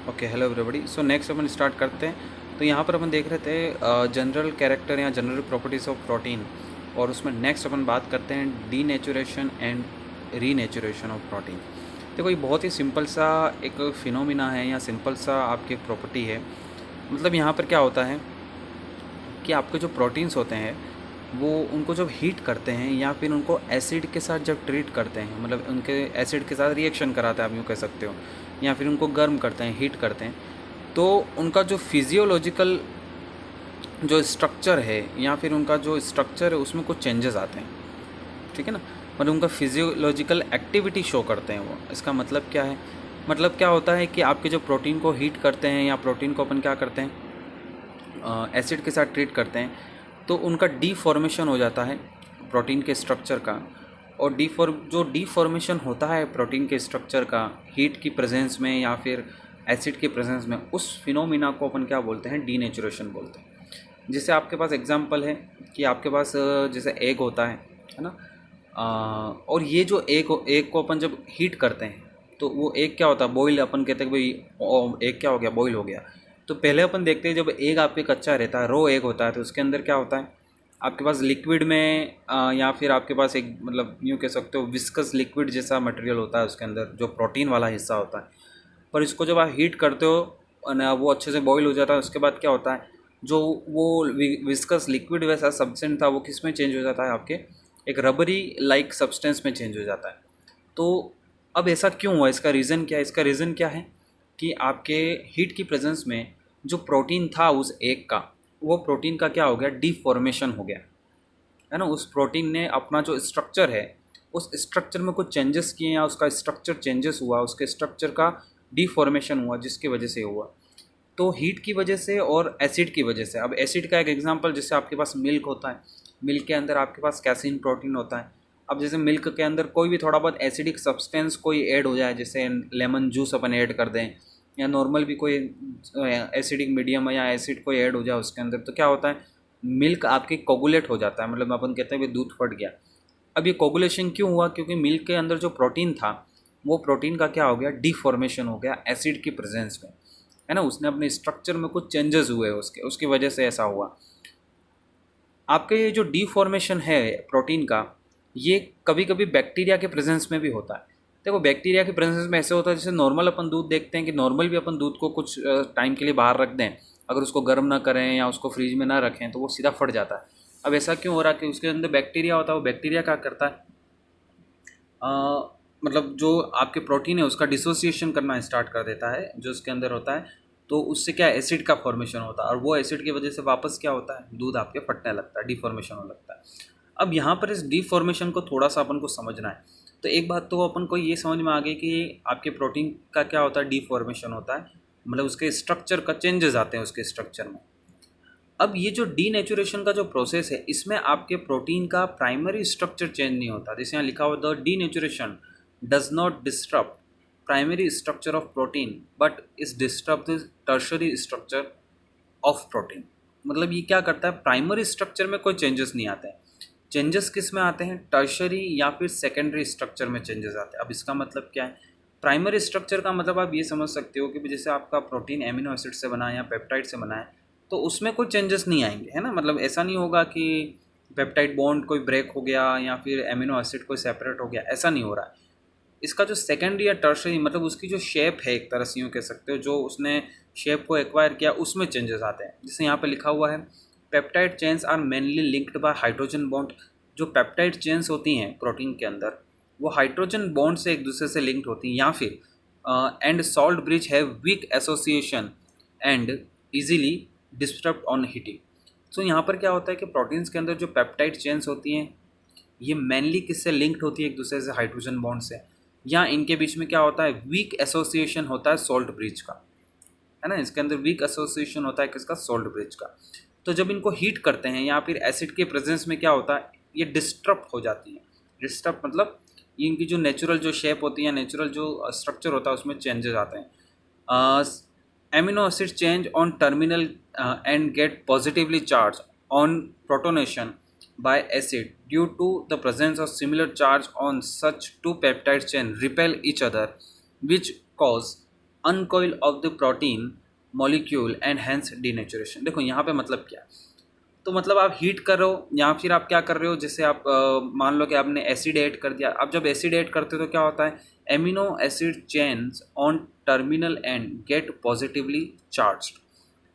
Okay, hello everybody. So next अपन start करते हैं। तो यहाँ पर अपन देख रहे थे जनरल कैरेक्टर या जनरल प्रॉपर्टीज़ ऑफ प्रोटीन, और उसमें नेक्स्ट अपन बात करते हैं denaturation and renaturation of protein. देखो, ये बहुत ही सिंपल सा एक फिनोमिना है या सिंपल सा आपकी एक प्रॉपर्टी है। मतलब यहाँ पर क्या होता है कि आपके जो प्रोटीन्स होते हैं वो उनको जब हीट करते हैं या फिर उनको एसिड के साथ जब ट्रीट करते हैं, मतलब उनके एसिड के साथ रिएक्शन कराते हैं, आप यूँ कह सकते हो, या फिर उनको गर्म करते हैं, हीट करते हैं, तो उनका जो फिजियोलॉजिकल जो स्ट्रक्चर है या फिर उनका जो स्ट्रक्चर है उसमें कुछ चेंजेस आते हैं। ठीक है ना, मतलब उनका फिजियोलॉजिकल एक्टिविटी शो करते हैं वो। इसका मतलब क्या है? मतलब क्या होता है कि आपके जो प्रोटीन को हीट करते हैं या प्रोटीन को अपन क्या करते हैं, एसिड के साथ ट्रीट करते हैं, तो उनका डीफॉर्मेशन हो जाता है प्रोटीन के स्ट्रक्चर का। और जो डीफॉर्मेशन होता है प्रोटीन के स्ट्रक्चर का हीट की प्रेजेंस में या फिर एसिड की प्रेजेंस में, उस फिनोमिना को अपन क्या बोलते हैं? डीनेचुरेशन बोलते हैं। जैसे आपके पास एग्जांपल है कि आपके पास जैसे एग होता है ना। और ये जो एग को अपन जब हीट करते हैं तो वो एग क्या होता है? बॉईल। अपन कहते हैं कि भाई एग क्या हो गया? बॉईल हो गया। तो पहले अपन देखते हैं जब एग आपके कच्चा रहता है, रो एग होता है, तो उसके अंदर क्या होता है? आपके पास लिक्विड में या फिर आपके पास एक, मतलब यूँ कह सकते हो, विस्कस लिक्विड जैसा मटेरियल होता है उसके अंदर, जो प्रोटीन वाला हिस्सा होता है। पर इसको जब आप हीट करते हो और वो अच्छे से बॉईल हो जाता है, उसके बाद क्या होता है? जो वो विस्कस लिक्विड वैसा सब्सटेंस था वो किस में चेंज हो जाता है? आपके एक रबरी लाइक सब्सटेंस में चेंज हो जाता है। तो अब ऐसा क्यों हुआ? इसका रीज़न क्या है? इसका रीज़न क्या है कि आपके हीट की प्रेजेंस में जो प्रोटीन था उस एग का, वो प्रोटीन का क्या हो गया? डीफॉर्मेशन हो गया, है ना। उस प्रोटीन ने अपना जो स्ट्रक्चर है उस स्ट्रक्चर में कुछ चेंजेस किए या उसका स्ट्रक्चर चेंजेस हुआ, उसके स्ट्रक्चर का डीफॉर्मेशन हुआ, जिसकी वजह से हुआ। तो हीट की वजह से और एसिड की वजह से। अब एसिड का एक एग्जांपल, जैसे आपके पास मिल्क होता है, मिल्क के अंदर आपके पास कैसीन प्रोटीन होता है। अब जैसे मिल्क के अंदर कोई भी थोड़ा बहुत एसिडिक सब्सटेंस कोई ऐड हो जाए, जैसे लेमन जूस अपन ऐड कर दें, या नॉर्मल भी कोई एसिडिक मीडियम या एसिड कोई ऐड हो जाए उसके अंदर, तो क्या होता है? मिल्क आपकी कोगुलेट हो जाता है, मतलब अपन कहते हैं कि दूध फट गया। अब ये कोगुलेशन क्यों हुआ? क्योंकि मिल्क के अंदर जो प्रोटीन था वो प्रोटीन का क्या हो गया? डीफॉर्मेशन हो गया एसिड की प्रेजेंस में, है ना। उसने अपने स्ट्रक्चर में कुछ चेंजेस हुए, उसकी वजह से ऐसा हुआ। आपके ये जो डीफॉर्मेशन है प्रोटीन का, ये कभी कभी बैक्टीरिया के प्रेजेंस में भी होता है। देखो, बैक्टीरिया के प्रेजेंस में ऐसे होता है जैसे नॉर्मल अपन दूध देखते हैं कि नॉर्मल भी अपन दूध को कुछ टाइम के लिए बाहर रख दें, अगर उसको गर्म ना करें या उसको फ्रिज में ना रखें तो वो सीधा फट जाता है। अब ऐसा क्यों हो रहा है? कि उसके अंदर बैक्टीरिया होता है। वो बैक्टीरिया क्या करता है? मतलब जो आपके प्रोटीन है उसका डिसोसिएशन करना स्टार्ट कर देता है जो उसके अंदर होता है। तो उससे क्या, एसिड का फॉर्मेशन होता है, और वो एसिड की वजह से वापस क्या होता है? दूध आपके फटने लगता है, डिफॉर्मेशन होने लगता है। अब यहाँ पर इस डिफॉर्मेशन को थोड़ा सा अपन को समझना है। तो एक बात तो अपन को ये समझ में आ गई कि आपके प्रोटीन का क्या होता है? डिफॉर्मेशन होता है, मतलब उसके स्ट्रक्चर का चेंजेस आते हैं उसके स्ट्रक्चर में। अब ये जो डीनेचुरेशन का जो प्रोसेस है, इसमें आपके प्रोटीन का प्राइमरी स्ट्रक्चर चेंज नहीं होता। जैसे यहाँ लिखा हुआ, the denaturation does not disturb primary structure of protein but is disturb the tertiary structure of protein. मतलब ये क्या करता है? प्राइमरी स्ट्रक्चर में कोई चेंजेस नहीं आते हैं। चेंजेस किस में आते हैं? टर्शरी या फिर सेकेंडरी स्ट्रक्चर में चेंजेस आते हैं। अब इसका मतलब क्या है? प्राइमरी स्ट्रक्चर का मतलब आप ये समझ सकते हो कि जैसे आपका प्रोटीन एमिनो एसिड से बना है या पेप्टाइड से बना है, तो उसमें कोई चेंजेस नहीं आएंगे, है ना। मतलब ऐसा नहीं होगा कि पेप्टाइड बॉन्ड कोई ब्रेक हो गया या फिर एमिनो एसिड कोई सेपरेट हो गया, ऐसा नहीं हो रहा है। इसका जो सेकेंडरी या टर्शरी, मतलब उसकी जो शेप है, एक तरह से यूँ कह सकते हो, जो उसने शेप को एक्वायर किया, उसमें चेंजेस आते हैं। जैसे यहाँ पे लिखा हुआ है, peptide chains are mainly linked by hydrogen bond. जो पेप्टाइड चेन्स होती हैं प्रोटीन के अंदर, वो हाइड्रोजन बॉन्ड से एक दूसरे से लिंक्ड होती हैं, या फिर and salt bridge have weak association and easily disturb on heating. So यहाँ पर क्या होता है कि प्रोटीन्स के अंदर जो पेप्टाइड चेन्स होती हैं, ये मेनली किससे लिंक्ड होती है? एक दूसरे से, हाइड्रोजन बॉन्ड से। या इनके बीच में क्या होता है? वीक एसोसिएशन होता है सॉल्ट ब्रिज का, है ना। इसके अंदर वीक एसोसिएशन होता है किसका? सॉल्ट ब्रिज का। तो जब इनको हीट करते हैं या फिर एसिड के प्रेजेंस में क्या होता है? ये डिस्टर्ब हो जाती है। डिस्टर्ब मतलब इनकी जो नेचुरल जो शेप होती है, नेचुरल जो स्ट्रक्चर होता है, उसमें चेंजेस आते हैं। Amino acid change on terminal end get positively charge on protonation by acid due to the presence of similar charge on such two peptide chain repel each other, which cause uncoil of the protein molecule and hence denaturation. देखो यहाँ पे मतलब क्या, तो मतलब आप heat कर रहे हो या फिर आप क्या कर रहे हो, जैसे आप मान लो कि आपने एसिड ऐड कर दिया। अब जब एसिड ऐड करते हो तो क्या होता है, amino acid chains on terminal end get positively charged.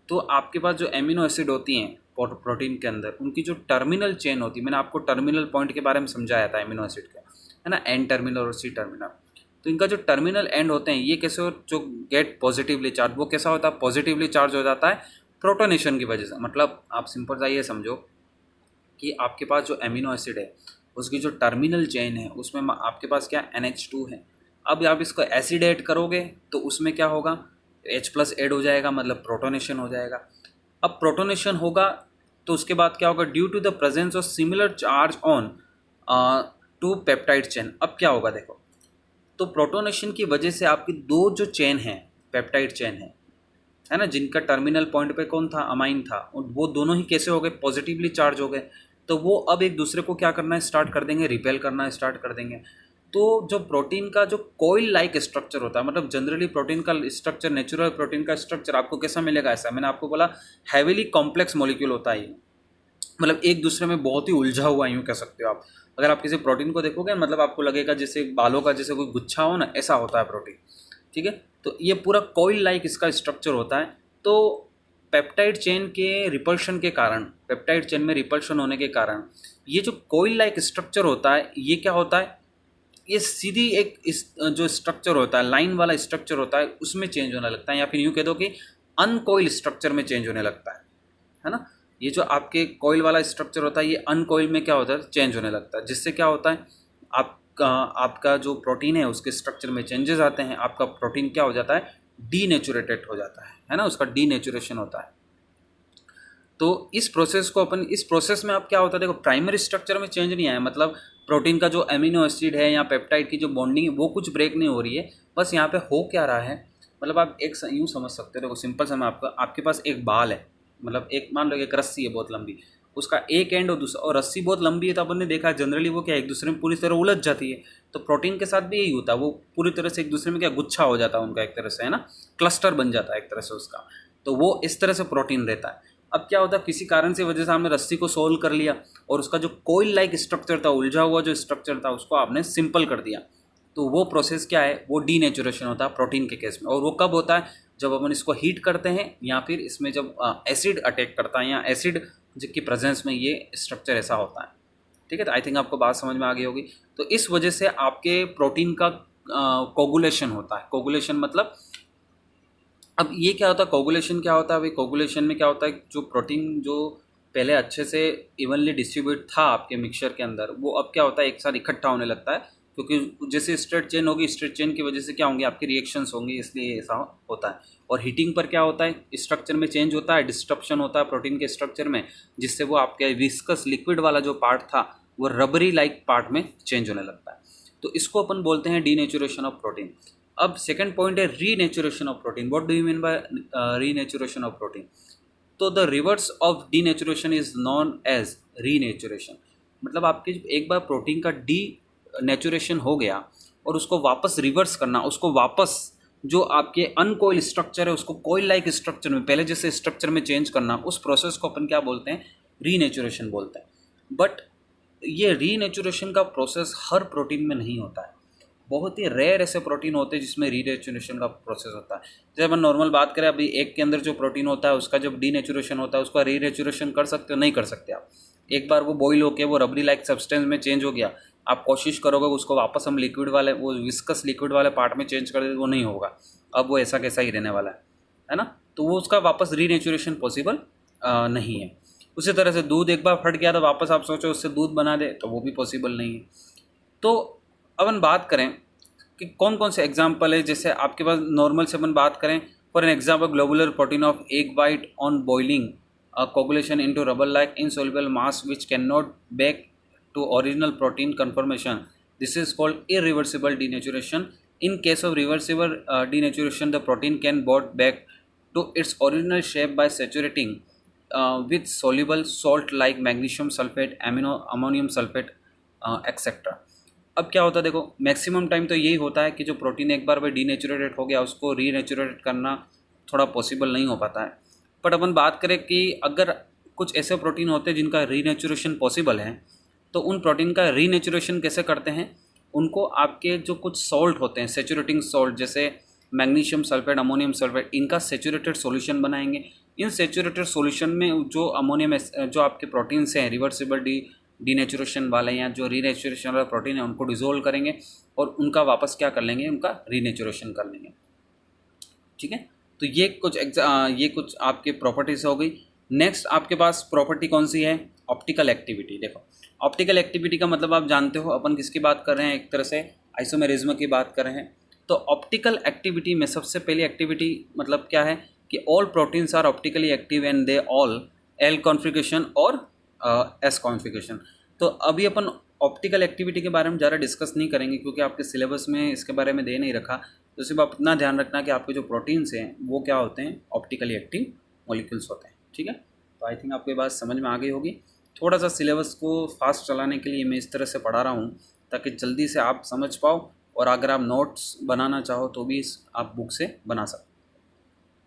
तो आपके पास जो एमिनो एसिड होती हैं प्रोटीन के अंदर, उनकी जो टर्मिनल चेन होती है, मैंने आपको टर्मिनल पॉइंट के बारे में समझाया था एमिनो एसिड का, है ना, एन टर्मिनल और सी टर्मिनल। तो इनका जो टर्मिनल एंड होते हैं ये कैसे जो गेट पॉजिटिवली चार्ज, वो कैसा होता है, पॉजिटिवली चार्ज हो जाता है प्रोटोनेशन की वजह से। मतलब आप सिंपल सा ये समझो कि आपके पास जो एमिनो एसिड है उसकी जो टर्मिनल चेन है उसमें आपके पास क्या NH2 है। अब आप इसको एसिड ऐड करोगे तो उसमें क्या होगा, H+ ऐड हो जाएगा, मतलब प्रोटोनेशन हो जाएगा। अब प्रोटोनेशन होगा तो उसके बाद क्या होगा, due to the presence of similar charge on two peptide chain. अब क्या होगा देखो, तो प्रोटोनेशन की वजह से आपकी दो जो चेन है, पेप्टाइड चेन है ना, जिनका टर्मिनल पॉइंट पे कौन था, अमाइन था, वो दोनों ही कैसे हो गए, पॉजिटिवली चार्ज हो गए। तो वो अब एक दूसरे को क्या करना है, स्टार्ट कर देंगे, रिपेल करना स्टार्ट कर देंगे। तो जो प्रोटीन का जो कोइल लाइक स्ट्रक्चर होता है, मतलब जनरली प्रोटीन का स्ट्रक्चर, नेचुरल प्रोटीन का स्ट्रक्चर आपको कैसा मिलेगा, ऐसा मैंने आपको बोला हैवीली कॉम्प्लेक्स मॉलिक्यूल होता है ये, मतलब एक दूसरे में बहुत ही उलझा हुआ यूँ कह सकते हो आप। अगर आप किसी प्रोटीन को देखोगे मतलब आपको लगेगा जैसे बालों का जैसे कोई गुच्छा हो ना, ऐसा होता है प्रोटीन, ठीक है। तो ये पूरा कॉइल लाइक इसका स्ट्रक्चर होता है। तो पेप्टाइड चेन के रिपल्शन के कारण, पेप्टाइड चेन में रिपल्शन होने के कारण ये जो कॉइल लाइक स्ट्रक्चर होता है ये क्या होता है, ये सीधी एक इस जो स्ट्रक्चर होता है, लाइन वाला स्ट्रक्चर होता है, उसमें चेंज होने लगता है, या फिर यूँ कह दो कि अनकॉइल स्ट्रक्चर में चेंज होने लगता है ना। ये जो आपके कॉइल वाला स्ट्रक्चर होता है ये अनकॉइल में क्या होता है, चेंज होने लगता है, जिससे क्या होता है, आपका जो प्रोटीन है उसके स्ट्रक्चर में चेंजेस आते हैं, आपका प्रोटीन क्या हो जाता है, डीनेचुरेटेड हो जाता है ना, उसका डीनेचुरेशन होता है। तो इस प्रोसेस को अपन, इस प्रोसेस में अब क्या होता है, देखो प्राइमरी स्ट्रक्चर में चेंज नहीं आया, मतलब प्रोटीन का जो अमीनो एसिड है या पेप्टाइड की जो बॉन्डिंग है वो कुछ ब्रेक नहीं हो रही है, बस यहाँ पे हो क्या रहा है, मतलब आप एक यूँ समझ सकते हो, देखो सिंपल सा मैं आपके पास एक बाल है, मतलब एक मान लो एक रस्सी है बहुत लंबी, उसका एक एंड और दूसरा, और रस्सी बहुत लंबी है तो अपन ने देखा जनरली वो क्या एक दूसरे में पूरी तरह उलझ जाती है। तो प्रोटीन के साथ भी यही होता है, वो पूरी तरह से एक दूसरे में क्या गुच्छा हो जाता है उनका, एक तरह से, है ना, क्लस्टर बन जाता है एक तरह से उसका। तो वो इस तरह से प्रोटीन रहता है। अब क्या होता है, किसी कारण से वजह से हमने रस्सी को सोल्व कर लिया और उसका जो कोइल लाइक स्ट्रक्चर था, उलझा हुआ जो स्ट्रक्चर था, उसको आपने सिंपल कर दिया। तो वो प्रोसेस क्या है, वो डीनेचुरेशन होता है प्रोटीन के केस में। और वो कब होता है, जब अपन इसको हीट करते हैं या फिर इसमें जब एसिड अटैक करता है या एसिड की प्रेजेंस में ये स्ट्रक्चर ऐसा होता है, ठीक है। तो आई थिंक आपको बात समझ में आ गई होगी। तो इस वजह से आपके प्रोटीन का कोगुलेशन होता है। कोगुलेशन मतलब, अब ये क्या होता है, कोगुलेशन क्या होता है भाई, कोगुलेशन में क्या होता है, जो प्रोटीन जो पहले अच्छे से इवनली डिस्ट्रीब्यूट था आपके मिक्सचर के अंदर, वो अब क्या होता है, एक साथ इकट्ठा होने लगता है, क्योंकि जैसे स्ट्रेट चेन होगी, स्ट्रेट चेन की वजह से क्या होंगे, आपकी रिएक्शंस होंगी, इसलिए ऐसा होता है। और हीटिंग पर क्या होता है, स्ट्रक्चर में चेंज होता है, डिस्ट्रप्शन होता है प्रोटीन के स्ट्रक्चर में, जिससे वो आपके विस्कस लिक्विड वाला जो पार्ट था वो रबरी लाइक पार्ट में चेंज होने लगता है। तो इसको अपन बोलते हैं डीनेचुरेशन ऑफ प्रोटीन। अब सेकंड पॉइंट है renaturation of protein. What do you mean by renaturation of protein? तो the reverse of denaturation is known as renaturation. मतलब आपके एक बार प्रोटीन का डी नेचुरेशन हो गया और उसको वापस रिवर्स करना, उसको वापस जो आपके अनकोइल स्ट्रक्चर है उसको कोइल लाइक स्ट्रक्चर में, पहले जैसे स्ट्रक्चर में चेंज करना, उस प्रोसेस को अपन क्या बोलते हैं, रीनेचुरेशन बोलते हैं। बट ये रीनेचुरेशन का प्रोसेस हर प्रोटीन में नहीं होता है। बहुत ही रेयर ऐसे प्रोटीन होते हैं जिसमें रीनेचुरेशन का प्रोसेस होता है। जैसे अपन नॉर्मल बात करें, अभी एग के अंदर जो प्रोटीन होता है उसका जब डीनेचुरेशन होता है उसका रीनेचुरेशन कर सकते हो, नहीं कर सकते आप। एक बार वो बॉईल होकर वो रबरी लाइक सब्सटेंस में चेंज हो गया, आप कोशिश करोगे उसको वापस हम लिक्विड वाले, वो विस्कस लिक्विड वाले पार्ट में चेंज कर दे, वो नहीं होगा, अब वो ऐसा कैसा ही रहने वाला है ना। तो वो उसका वापस रीनेचुरेशन पॉसिबल नहीं है। उसी तरह से दूध एक बार फट गया तो वापस आप सोचो उससे दूध बना दे, तो वो भी पॉसिबल नहीं है। तो अपन बात करें कि कौन कौन से एग्जाम्पल है, जैसे आपके पास नॉर्मल से अपन बात करें, for an example globular protein of egg white on boiling coagulation into rubber like insoluble mass which cannot back to original protein conformation. This is called irreversible denaturation. In case of reversible denaturation, the protein can brought back to its original shape by saturating with soluble salt like magnesium sulfate, ammonium sulfate, etc. अब क्या होता है, देखो maximum time तो यही होता है कि जो प्रोटीन एक बार भाई डीनेचुरेटेड हो गया उसको रीनेचुरेट करना थोड़ा पॉसिबल नहीं हो पाता है। बट अपन बात करें कि अगर कुछ ऐसे प्रोटीन होते हैं जिनका रीनेचुरेशन पॉसिबल है, तो उन प्रोटीन का रीनेचुरेशन कैसे करते हैं, उनको आपके जो कुछ सॉल्ट होते हैं सेचुरेटिंग सॉल्ट, जैसे मैग्नीशियम सल्फेट, अमोनियम सल्फेट, इनका सेचुरेटेड सॉल्यूशन बनाएंगे। इन सेचुरेटेड सॉल्यूशन में जो अमोनियम जो आपके प्रोटीन्स हैं रिवर्सिबल डीनेचुरेशन वाले या जो रीनेचुरेशन वाला प्रोटीन है उनको डिजोल्व करेंगे और उनका वापस क्या कर लेंगे, उनका रीनेचुरेशन कर लेंगे। ठीक है, तो ये कुछ आपके प्रॉपर्टीज हो गई। नेक्स्ट आपके पास प्रॉपर्टी कौन सी है, ऑप्टिकल एक्टिविटी। देखो ऑप्टिकल एक्टिविटी का मतलब आप जानते हो अपन किसकी बात कर रहे हैं, एक तरह से आइसोमेरिज्म की बात कर रहे हैं। तो ऑप्टिकल एक्टिविटी में सबसे पहली एक्टिविटी मतलब क्या है कि all proteins are optically active and they all L configuration और एस कॉन्फ़िगरेशन। तो अभी अपन ऑप्टिकल एक्टिविटी के बारे में ज़्यादा डिस्कस नहीं करेंगे क्योंकि आपके सिलेबस में इसके बारे में दे नहीं रखा। तो सिर्फ आप इतना ध्यान रखना कि आपके जो प्रोटीन्स हैं वो क्या होते हैं, ऑप्टिकली एक्टिव मॉलिक्यूल्स होते हैं। ठीक है, तो आई थिंक आपको ये बात समझ में आ गई होगी। थोड़ा सा सिलेबस को फास्ट चलाने के लिए मैं इस तरह से पढ़ा रहा हूँ ताकि जल्दी से आप समझ पाओ, और अगर आप नोट्स बनाना चाहो तो भी आप बुक से बना सकते हो।